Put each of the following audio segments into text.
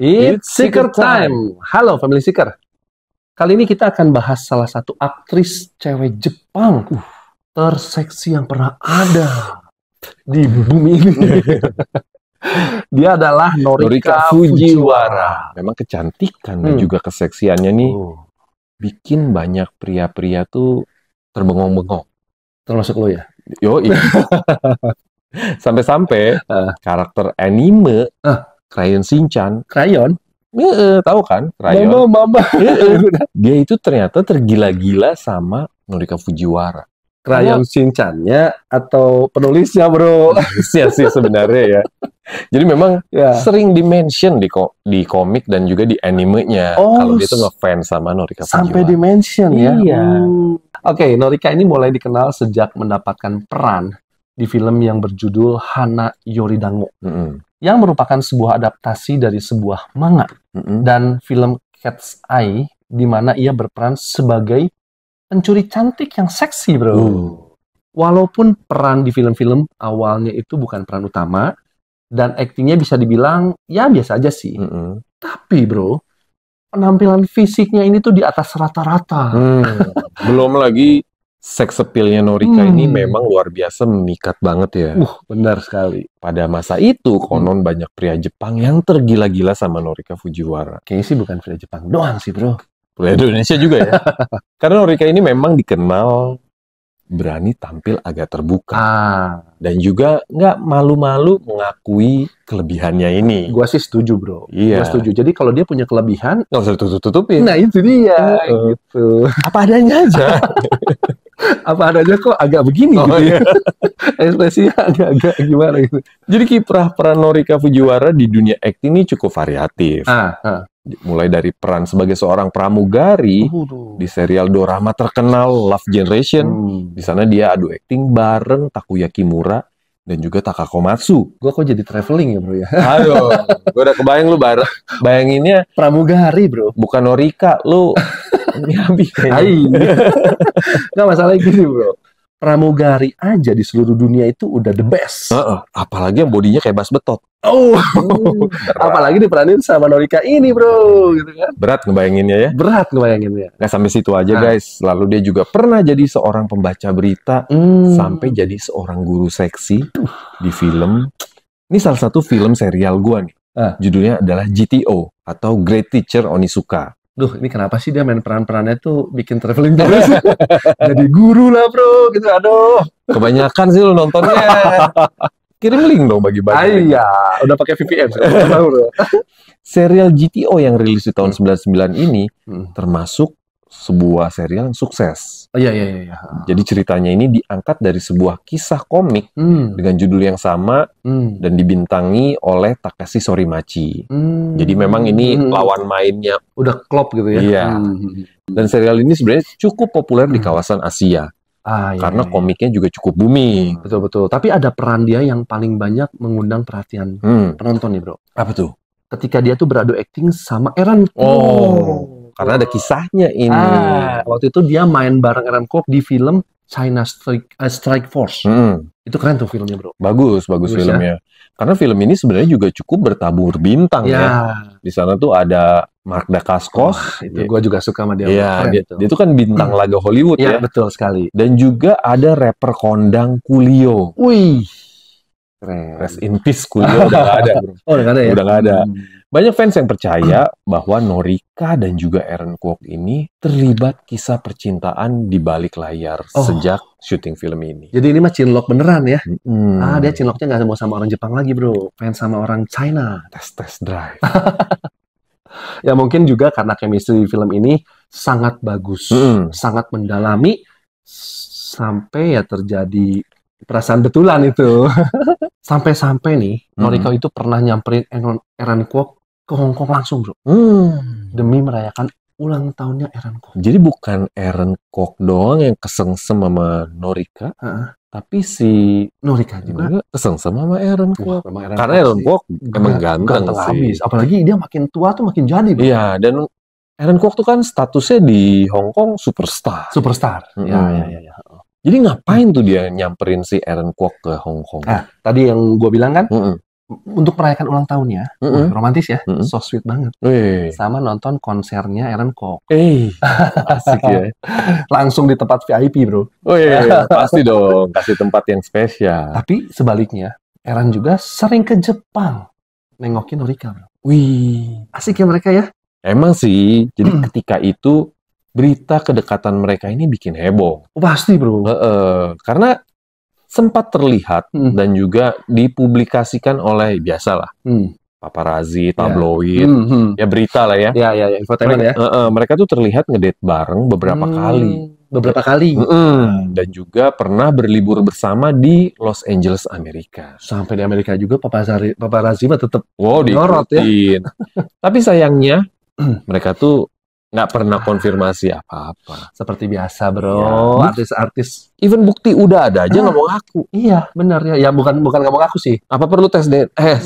It's Seeker Time. Halo Family Seeker. Kali ini kita akan bahas salah satu aktris cewek Jepang terseksi yang pernah ada di bumi ini. Dia adalah Norika Fujiwara. Memang kecantikan dan juga keseksiannya nih bikin banyak pria-pria tuh terbengong-bengong. Termasuk lo ya? Yoi. Sampai-sampai karakter anime Crayon Shinchan. Crayon? Tahu kan? Crayon. Mama. Dia itu ternyata tergila-gila sama Norika Fujiwara. Crayon Shinchan-nya atau penulisnya, bro? Penulisnya sih sebenarnya ya. Jadi memang sering di-mention di komik dan juga di animenya. Kalau dia tuh ngefans sama Norika Fujiwara. Sampai di-mention ya? Iya. Oke, Norika ini mulai dikenal sejak mendapatkan peran di film yang berjudul Hana Yoridango. Yang merupakan sebuah adaptasi dari sebuah manga. Dan film Cat's Eye, di mana ia berperan sebagai pencuri cantik yang seksi, bro. Walaupun peran di film-film awalnya itu bukan peran utama, dan aktingnya bisa dibilang, ya biasa aja sih. Tapi, bro, penampilan fisiknya ini tuh di atas rata-rata. Belum lagi seks appeal-nya Norika ini memang luar biasa memikat banget ya. Benar sekali. Pada masa itu, konon banyak pria Jepang yang tergila-gila sama Norika Fujiwara. Kayaknya sih bukan pria Jepang doang sih, bro. Pria Indonesia juga ya. Karena Norika ini memang dikenal berani tampil agak terbuka. Dan juga nggak malu-malu mengakui kelebihannya ini. Gua sih setuju, bro. Iya. Gua setuju. Jadi kalau dia punya kelebihan, nggak usah tutup-tutupin. Nah, itu dia. Gitu. Apa adanya aja. Apa adanya kok agak begini gitu ya. Ekspresinya agak-agak gimana gitu. Jadi kiprah peran Norika Fujiwara di dunia akting ini cukup variatif. Mulai dari peran sebagai seorang pramugari di serial dorama terkenal Love Generation. Di sana dia adu akting bareng Takuya Kimura dan juga Takako Matsu. Gue kok jadi traveling ya, bro ya? Aduh, gue udah kebayang lu bayanginnya pramugari, bro. Bukan Norika, lu Miyabi kayaknya. Nggak masalah gini, bro. Pramugari aja di seluruh dunia itu udah the best. Apalagi yang bodinya kayak bas betot. Apalagi diperanin sama Norika ini, bro. Gitu kan? Berat ngebayanginnya ya? Berat ngebayanginnya. Nggak sampai situ aja, guys. Lalu dia juga pernah jadi seorang pembaca berita, sampai jadi seorang guru seksi di film. Ini salah satu film serial gua nih. Judulnya adalah GTO, atau Great Teacher Onizuka. Duh, ini kenapa sih dia main peran-perannya tuh bikin traveling terus? Jadi guru lah, bro. Gitu, aduh. Kebanyakan sih lo nontonnya. Kirim link dong bagi-bagi. Iya, udah pakai VPN. Serial GTO yang rilis di tahun 99 ini termasuk sebuah serial yang sukses. Iya. Jadi ceritanya ini diangkat dari sebuah kisah komik dengan judul yang sama dan dibintangi oleh Takashi Sorimachi. Jadi memang ini lawan mainnya udah klop gitu ya. Iya. Dan serial ini sebenarnya cukup populer di kawasan Asia. Karena komiknya juga cukup booming. Betul. Tapi ada peran dia yang paling banyak mengundang perhatian penonton nih, bro. Apa tuh? Ketika dia tuh beradu akting sama Aaron Kwok. Karena ada kisahnya ini. Waktu itu dia main bareng Aaron Kwok di film China Strike Force. Itu keren tuh filmnya, bro. Bagus filmnya. Ya? Karena film ini sebenarnya juga cukup bertabur bintang ya. Di sana tuh ada Mark Dacascos. Itu gue juga suka sama dia. Iya, dia itu kan bintang laga Hollywood ya. Betul sekali. Dan juga ada rapper kondang Coolio. Wih, keren. Rest in peace, Coolio udah gak ada, bro. Udah gak ada ya? Udah gak ada. Banyak fans yang percaya bahwa Norika dan juga Aaron Kwok ini terlibat kisah percintaan di balik layar sejak syuting film ini. Jadi ini mah cinlok beneran ya? Dia cinloknya nggak mau sama orang Jepang lagi, bro. Pengen sama orang China. Test drive. Ya mungkin juga karena chemistry film ini sangat bagus. Sangat mendalami. Sampai ya terjadi perasaan betulan itu. Sampai-sampai nih, Norika itu pernah nyamperin Aaron Kwok ke Hong Kong langsung, bro. Demi merayakan ulang tahunnya Aaron Kwok. Jadi bukan Aaron Kwok doang yang kesengsem sama Norika, tapi si Norika juga kesengsem sama Aaron Kwok. Karena Aaron Kwok Kwok emang ganteng sih. Habis. Apalagi dia makin tua tuh makin jadi, bro. Iya, dan Aaron Kwok tuh kan statusnya di Hong Kong superstar. Iya. Jadi ngapain tuh dia nyamperin si Aaron Kwok ke Hong Kong? Tadi yang gue bilang kan, untuk merayakan ulang tahunnya, romantis ya, so sweet banget. Sama nonton konsernya Aaron Kwok. Asik ya. Langsung di tempat VIP, bro. Pasti dong, kasih tempat yang spesial. Tapi sebaliknya, Aaron juga sering ke Jepang nengokin Norika, bro. Wih, asik ya mereka ya. Emang sih, jadi ketika itu berita kedekatan mereka ini bikin heboh. Pasti, bro. Karena sempat terlihat dan juga dipublikasikan oleh biasalah paparazzi, tabloid, ya berita lah ya. Ya, infotainment ya. Mereka tuh terlihat ngedate bareng beberapa kali. Dan juga pernah berlibur bersama di Los Angeles, Amerika. Sampai di Amerika juga paparazzi mah tetap nyorot ya. Tapi sayangnya mereka tuh nggak pernah konfirmasi apa-apa. Seperti biasa, bro. Artis-artis. Even bukti udah ada aja nggak mau ngaku. Iya, benar ya. Ya bukan nggak mau ngaku sih. Apa perlu tes DNA?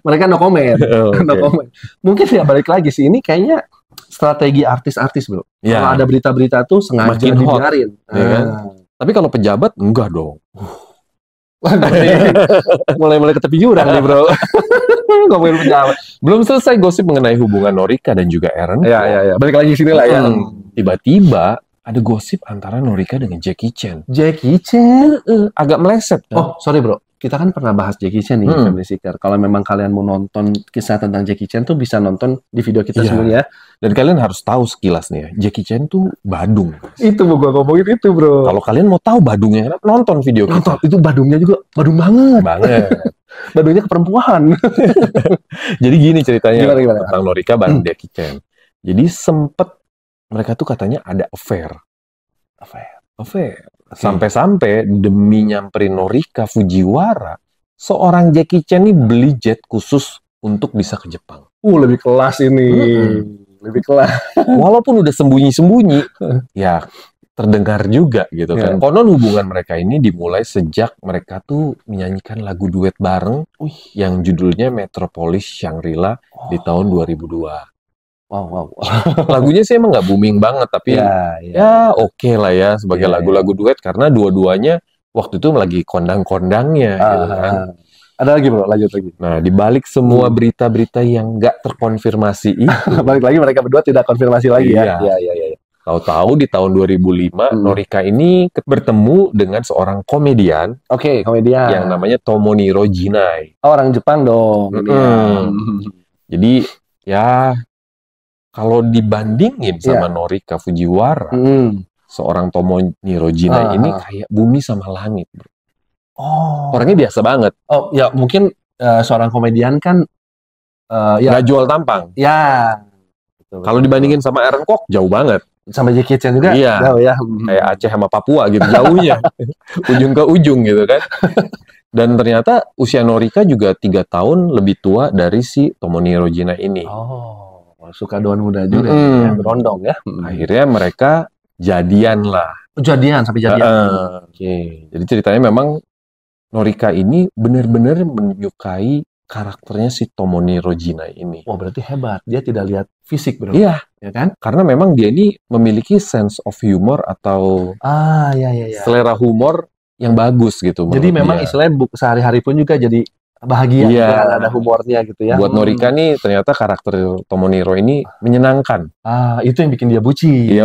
Mereka no comment. No comment. Mungkin ya balik lagi sih. Ini kayaknya strategi artis-artis, bro. Kalau ada berita-berita tuh sengaja dibiarin. Ya kan? Tapi kalau pejabat, enggak dong. Mulai ke tepi jurang nih, bro. Ngomongin pejabat. Belum selesai gosip mengenai hubungan Norika dan juga Aaron. Ya. Balik lagi sini lah ya. Tiba-tiba ada gosip antara Norika dengan Jackie Chan. Jackie Chan? Agak meleset. Oh, sorry bro. Kita kan pernah bahas Jackie Chan nih, Family Seeker. Kalau memang kalian mau nonton kisah tentang Jackie Chan tuh bisa nonton di video kita sebelumnya. Dan kalian harus tahu sekilas nih ya, Jackie Chan tuh badung. Itu mau gue ngomongin itu, bro. Kalau kalian mau tahu badungnya, nonton video kita. Itu badungnya juga badung banget. Badungnya ke perempuan. Jadi gini ceritanya gimana? Tentang Norika bareng Jackie Chan. Jadi sempet mereka tuh katanya ada affair. Sampai-sampai demi nyamperin Norika Fujiwara, seorang Jackie Chan ini beli jet khusus untuk bisa ke Jepang. Lebih kelas ini. Lebih kelas. Walaupun udah sembunyi-sembunyi, ya terdengar juga gitu kan. Konon hubungan mereka ini dimulai sejak mereka tuh menyanyikan lagu duet bareng yang judulnya Metropolis Shangri-La di tahun 2002. Wow. Lagunya sih emang nggak booming banget, tapi ya oke lah ya sebagai lagu-lagu duet karena dua-duanya waktu itu lagi kondang-kondangnya. Gitu kan. Ada lagi bro, lanjut lagi. Nah, dibalik semua berita-berita yang nggak terkonfirmasi itu, balik lagi mereka berdua tidak konfirmasi lagi ya. Iya. Tahu-tahu di tahun 2005 Norika ini bertemu dengan seorang komedian. Komedian. Yang namanya Tomoniro Jinai. Orang Jepang dong. Jadi ya kalau dibandingin sama Norika Fujiwara, seorang Tomoniro Jinai ini kayak bumi sama langit, bro. Orangnya biasa banget. Ya mungkin seorang komedian kan nggak jual tampang. Ya. Kalau dibandingin sama Aaron Kwok, jauh banget. Sama Jackie Chan juga jauh ya. Kayak Aceh sama Papua gitu, jauhnya. Ujung ke ujung gitu kan. Dan ternyata usia Norika juga 3 tahun lebih tua dari si Tomoniro Jinai ini. Suka daun muda juga ya, berondong ya. Akhirnya mereka jadian lah. Sampai jadian. Jadi ceritanya memang Norika ini benar-benar menyukai karakternya si Tomoniro Jinai ini. Berarti hebat. Dia tidak lihat fisik, bro. Iya. Ya kan? Karena memang dia ini memiliki sense of humor atau selera humor yang bagus gitu. Jadi memang istilahnya sehari-hari pun juga jadi bahagia ada humornya gitu ya. Buat Norika nih ternyata karakter Tomoniro ini menyenangkan. Itu yang bikin dia bucin.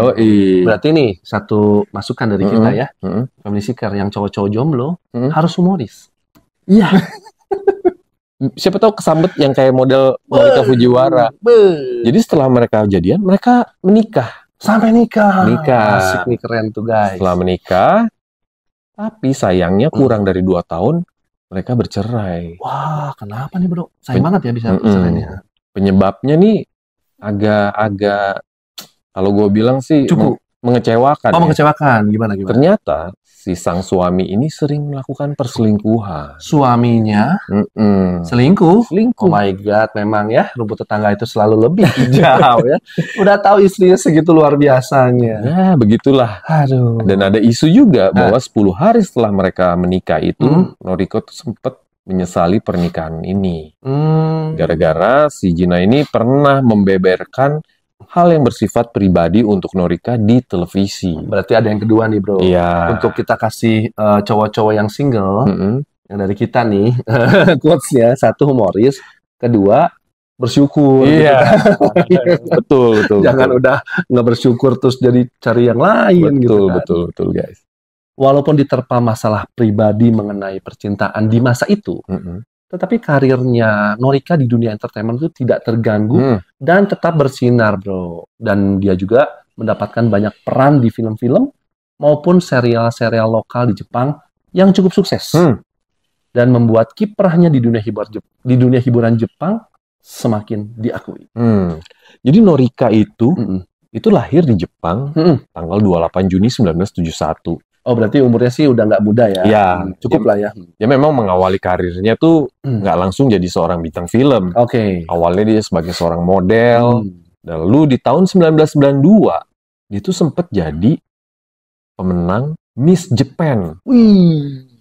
Berarti nih satu masukan dari kita ya. Family Seeker yang cowok-cowok jomblo harus humoris. Iya. Siapa tahu kesambet yang kayak model Norika Fujiwara. Jadi setelah mereka jadian, mereka menikah. Sampai nikah. Asik nih, keren tuh guys. Setelah menikah, tapi sayangnya kurang dari 2 tahun mereka bercerai. Wah, kenapa nih bro? Sayang banget ya bisa bercerainya. Penyebabnya nih agak kalau gue bilang sih cukup mengecewakan. Mengecewakan. Gimana? Ternyata si sang suami ini sering melakukan perselingkuhan. Suaminya selingkuh? Oh my god, memang ya rumput tetangga itu selalu lebih hijau ya. Udah tahu istrinya segitu luar biasanya. Ya, begitulah. Aduh. Dan ada isu juga bahwa 10 hari setelah mereka menikah itu, Noriko tuh sempat menyesali pernikahan ini. Gara-gara si Jina ini pernah membeberkan hal yang bersifat pribadi untuk Norika di televisi. Berarti ada yang kedua nih bro. Iya. Untuk kita kasih cowok-cowok yang single, yang dari kita nih, quotes-nya, satu humoris, kedua bersyukur. Iya, betul. Jangan udah nggak bersyukur terus jadi cari yang lain gitu kan. Betul guys. Walaupun diterpa masalah pribadi mengenai percintaan di masa itu, tetapi karirnya Norika di dunia entertainment itu tidak terganggu dan tetap bersinar, bro. Dan dia juga mendapatkan banyak peran di film-film maupun serial-serial lokal di Jepang yang cukup sukses. Dan membuat kiprahnya di dunia hiburan Jepang semakin diakui. Jadi Norika itu lahir di Jepang tanggal 28 Juni 1971. Oh, berarti umurnya sih udah nggak muda ya? Ya, cukup lah ya. Dia memang mengawali karirnya tuh nggak langsung jadi seorang bintang film. Oke. Awalnya dia sebagai seorang model. Dan lalu di tahun 1992 dia tuh sempat jadi pemenang Miss Japan. Wih.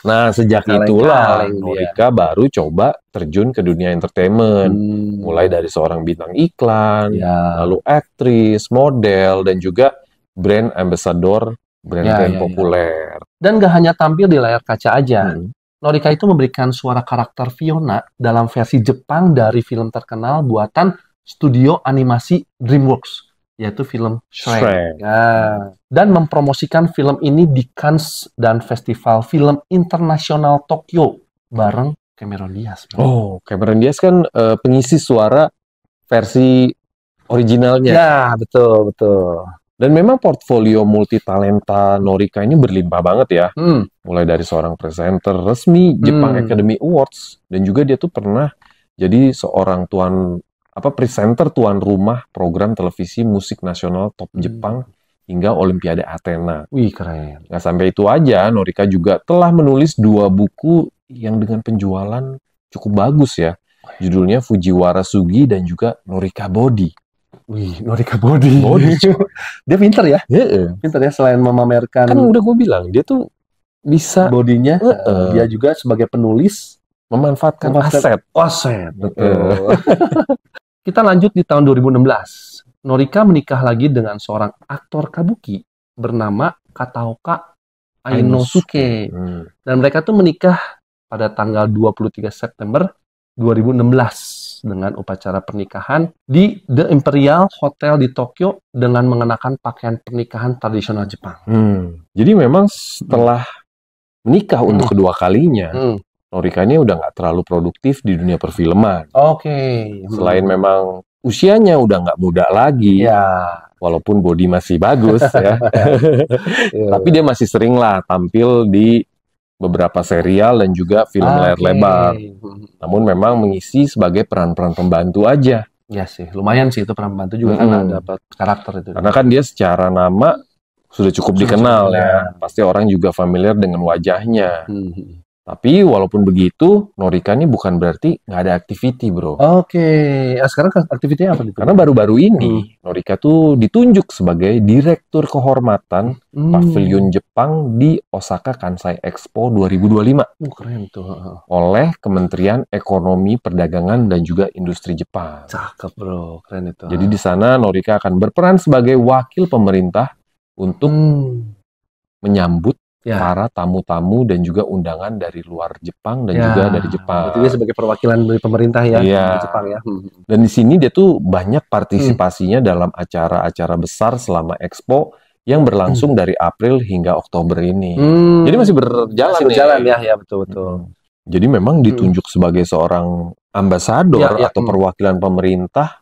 Nah, sejak itulah Norika baru coba terjun ke dunia entertainment. Mulai dari seorang bintang iklan, lalu aktris, model, dan juga brand ambassador, brand-brand populer. Dan gak hanya tampil di layar kaca aja. Norika itu memberikan suara karakter Fiona dalam versi Jepang dari film terkenal buatan studio animasi DreamWorks, yaitu film Shrek. Dan mempromosikan film ini di Cannes dan Festival Film Internasional Tokyo bareng Cameron Diaz. Oh, Cameron Diaz kan pengisi suara versi originalnya. Ya, betul. Dan memang portfolio multitalenta Norika ini berlimpah banget ya. Mulai dari seorang presenter resmi Jepang Academy Awards, dan juga dia tuh pernah jadi seorang presenter tuan rumah program televisi musik nasional top Jepang hingga Olimpiade Athena. Wih, keren. Nggak sampai itu aja, Norika juga telah menulis 2 buku yang dengan penjualan cukup bagus ya. Judulnya Fujiwara Sugi dan juga Norika Body. Wih, Norika Body. Dia pinter ya? Pinter ya, selain memamerkan. Kan udah gue bilang, dia tuh bisa bodinya, dia juga sebagai penulis memanfaatkan aset. Betul. Kita lanjut di tahun 2016. Norika menikah lagi dengan seorang aktor kabuki bernama Kataoka Ainosuke. Dan mereka tuh menikah pada tanggal 23 September 2016 dengan upacara pernikahan di The Imperial Hotel di Tokyo dengan mengenakan pakaian pernikahan tradisional Jepang. Jadi memang setelah menikah untuk kedua kalinya, Norika ini udah nggak terlalu produktif di dunia perfilman. Selain memang usianya udah nggak muda lagi, walaupun body masih bagus ya. Tapi dia masih sering lah tampil di beberapa serial dan juga film layar lebar. Namun memang mengisi sebagai peran-peran pembantu aja. Ya sih, lumayan sih itu peran pembantu juga kan ada karakter itu. Karena kan dia secara nama sudah cukup dikenal ya. Pasti orang juga familiar dengan wajahnya. Tapi walaupun begitu, Norika ini bukan berarti nggak ada activity, bro. Sekarang aktivitinya apa? Karena baru-baru ini, Norika tuh ditunjuk sebagai Direktur Kehormatan Pavilion Jepang di Osaka Kansai Expo 2025. Keren tuh. Oleh Kementerian Ekonomi, Perdagangan, dan juga Industri Jepang. Cakep, bro. Keren itu. Jadi di sana Norika akan berperan sebagai wakil pemerintah untuk menyambut para tamu-tamu dan juga undangan dari luar Jepang dan juga dari Jepang. Jadi dia sebagai perwakilan dari pemerintah ya di Jepang ya. Dan di sini dia tuh banyak partisipasinya dalam acara-acara besar selama Expo yang berlangsung dari April hingga Oktober ini. Jadi masih berjalan ya, betul. Jadi memang ditunjuk sebagai seorang ambasador atau perwakilan pemerintah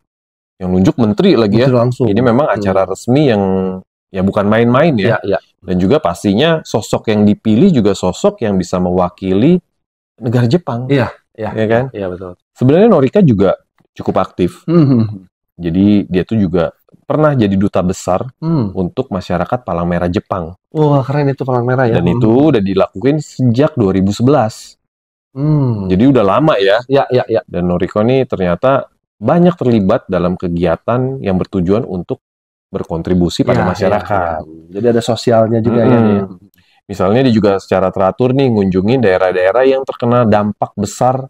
yang nunjuk menteri lagi ya. Langsung. Ini memang acara resmi yang bukan main-main ya. Dan juga pastinya sosok yang dipilih juga sosok yang bisa mewakili negara Jepang. Iya kan? Iya, betul. Sebenarnya Norika juga cukup aktif. Jadi dia tuh juga pernah jadi duta besar untuk masyarakat Palang Merah Jepang. Wah, keren itu Palang Merah ya. Dan itu udah dilakuin sejak 2011. Jadi udah lama ya. Iya. Dan Norika ini ternyata banyak terlibat dalam kegiatan yang bertujuan untuk berkontribusi pada masyarakat. Jadi ada sosialnya juga ya. Misalnya dia juga secara teratur nih ngunjungin daerah-daerah yang terkena dampak besar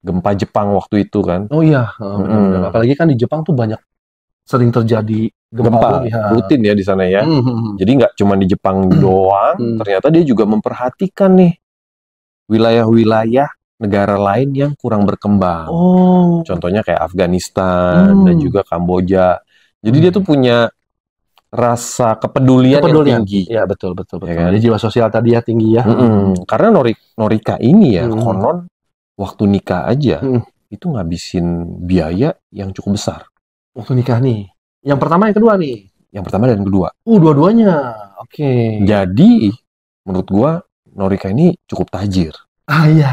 gempa Jepang waktu itu kan. Oh iya, benar. Apalagi kan di Jepang tuh sering terjadi gempa rutin ya di sana ya. Jadi nggak cuma di Jepang doang, ternyata dia juga memperhatikan nih wilayah-wilayah negara lain yang kurang berkembang. Contohnya kayak Afghanistan dan juga Kamboja. Jadi dia tuh punya rasa kepedulian yang tinggi. Ya, betul. Ya kan? Jadi jiwa sosial tadi ya tinggi ya. Karena Norika ini ya, konon waktu nikah aja itu ngabisin biaya yang cukup besar. Waktu nikah nih. Yang pertama, yang kedua nih. Yang pertama dan kedua. Dua-duanya. Oke. Jadi menurut gua Norika ini cukup tajir. Iya.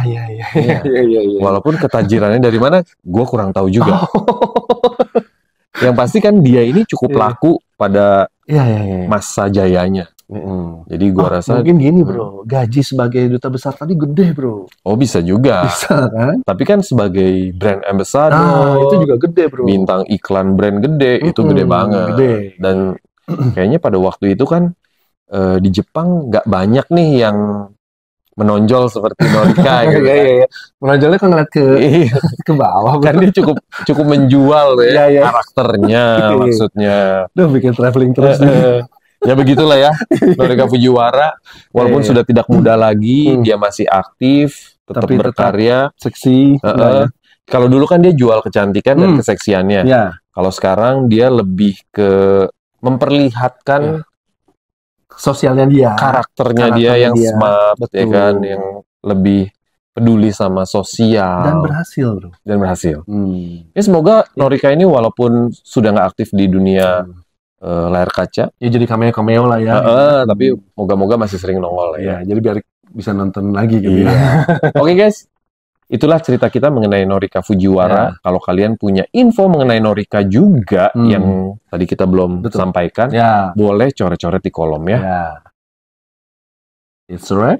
Walaupun ketajirannya dari mana, gue kurang tahu juga. Yang pasti kan dia ini cukup laku pada masa jayanya. Jadi gue rasa mungkin gini bro, gaji sebagai duta besar tadi gede bro. Oh bisa juga. Bisa kan? Tapi kan sebagai brand ambassador, itu juga gede bro. Bintang iklan brand gede, itu gede banget. Gede. Dan kayaknya pada waktu itu kan di Jepang nggak banyak nih yang menonjol seperti Norika gitu kan. Iya. Menonjolnya kan ngeliat ke bawah. Kan dia cukup menjual ya karakternya maksudnya. Bikin traveling terus. Ya begitulah ya. Norika Fujiwara walaupun sudah tidak muda lagi, dia masih aktif, tetap berkarya, seksi. Kalau dulu kan dia jual kecantikan dan keseksiannya. Kalau sekarang dia lebih ke memperlihatkan sosialnya dia, karakternya dia yang smart, ya kan, yang lebih peduli sama sosial. Dan berhasil. Ya semoga Norika ini walaupun sudah nggak aktif di dunia layar kaca, ya jadi cameo lah ya. Tapi moga-moga masih sering nongol ya. Jadi biar bisa nonton lagi gitu ya. Oke guys, itulah cerita kita mengenai Norika Fujiwara. Kalau kalian punya info mengenai Norika juga yang tadi kita belum sampaikan, boleh coret-coret di kolom ya. It's alright.